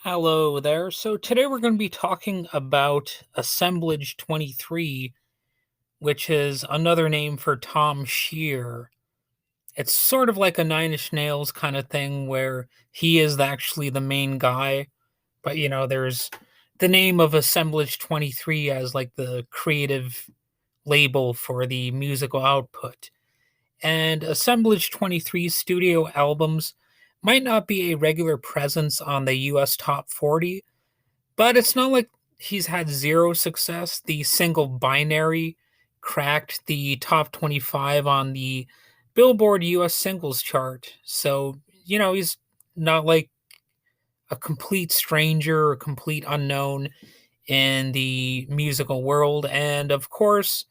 Hello there. So today we're going to be talking about Assemblage 23, which is another name for Tom Shear. It's sort of like a Nine Inch Nails kind of thing where he is actually the main guy, but there's the name of Assemblage 23 as like the creative label for the musical output. And Assemblage 23 studio albums might not be a regular presence on the US Top 40, but it's not like he's had zero success. The single Binary cracked the top 25 on the Billboard US singles chart. So, he's not like a complete stranger or complete unknown in the musical world. And of course,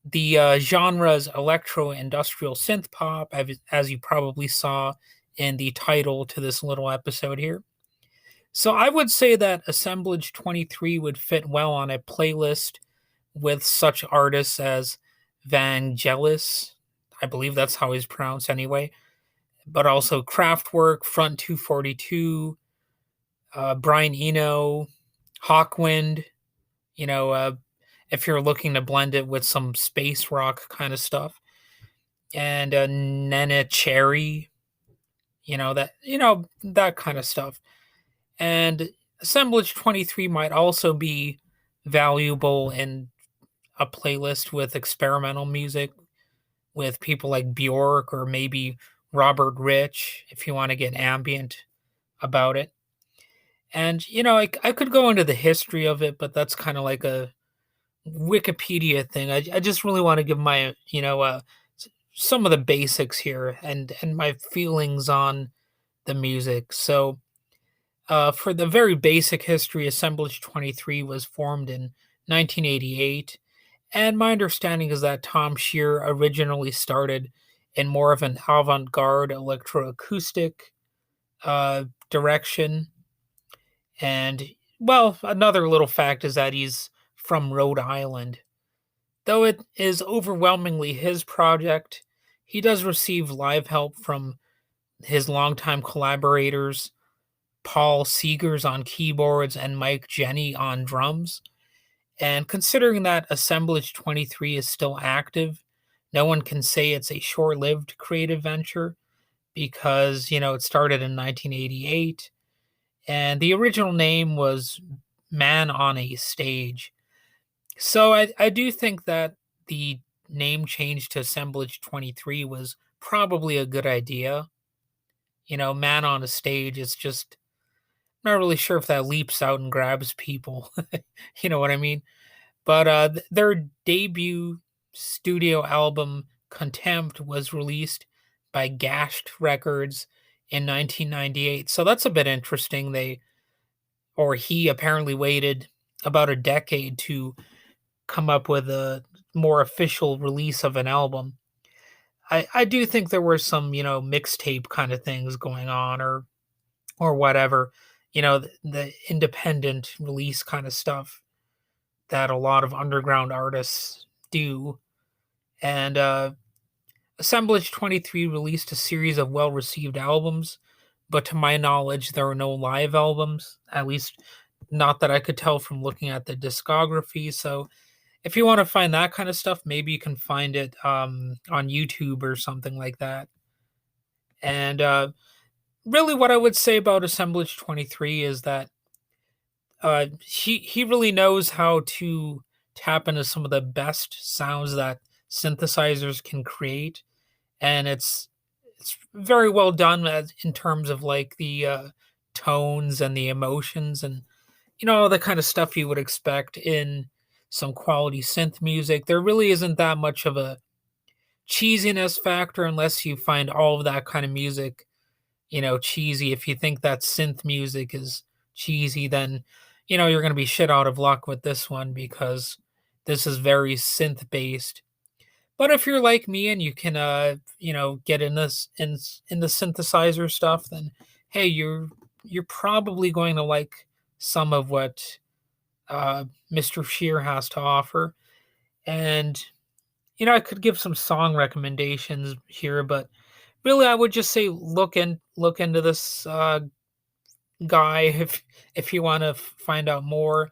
the genre is electro-industrial synthpop, as you probably saw in the title to this little episode here. So I would say that Assemblage 23 would fit well on a playlist with such artists as Vangelis. I believe that's how he's pronounced anyway. But also Kraftwerk, Front 242, Brian Eno, Hawkwind. You know, uh, if you're looking to blend it with some space rock kind of stuff, and Nene Cherry. That kind of stuff. And Assemblage 23 might also be valuable in a playlist with experimental music with people like Bjork or maybe Robert Rich if you want to get ambient about it. And, I could go into the history of it, but that's kind of like a Wikipedia thing. I just really want to give my, some of the basics here and my feelings on the music. So, for the very basic history, Assemblage 23 was formed in 1988, and my understanding is that Tom Shear originally started in more of an avant-garde electroacoustic direction. And, well, another little fact is that he's from Rhode Island. Though it is overwhelmingly his project, he does receive live help from his longtime collaborators Paul Seegers on keyboards and Mike Jenny on drums. And considering that Assemblage 23 is still active, no one can say it's a short lived creative venture because, it started in 1988 and the original name was Man on a Stage. So I do think that the name change to Assemblage 23 was probably a good idea. Man on a Stage, it's just not really sure if that leaps out and grabs people. You know what I mean? But their debut studio album, Contempt, was released by Gashed Records in 1998. So that's a bit interesting. He apparently waited about a decade to come up with a more official release of an album. I do think there were some, mixtape kind of things going on or whatever, the independent release kind of stuff that a lot of underground artists do. And Assemblage 23 released a series of well received albums, but to my knowledge, there are no live albums, at least not that I could tell from looking at the discography. So if you want to find that kind of stuff, maybe you can find it on YouTube or something like that. And really, what I would say about Assemblage 23 is that he really knows how to tap into some of the best sounds that synthesizers can create, and it's very well done in terms of like the tones and the emotions and all the kind of stuff you would expect in some quality synth music. There really isn't that much of a cheesiness factor unless you find all of that kind of music cheesy. If you think that synth music is cheesy, then you're going to be shit out of luck with this one because this is very synth based. But if you're like me and you can get in this in the synthesizer stuff, then hey, you're probably going to like some of what Mr. Shear has to offer. And I could give some song recommendations here, but really I would just say look into this guy if you want to find out more.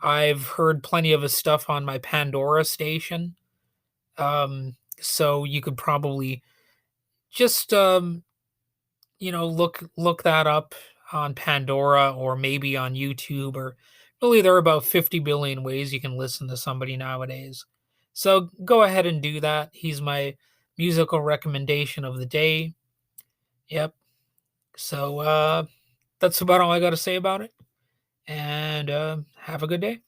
I've heard plenty of his stuff on my Pandora station. So you could probably just look that up on Pandora or maybe on YouTube, or really there are about 50 billion ways you can listen to somebody nowadays. So go ahead and do that. He's my musical recommendation of the day. Yep. So that's about all I got to say about it. And have a good day.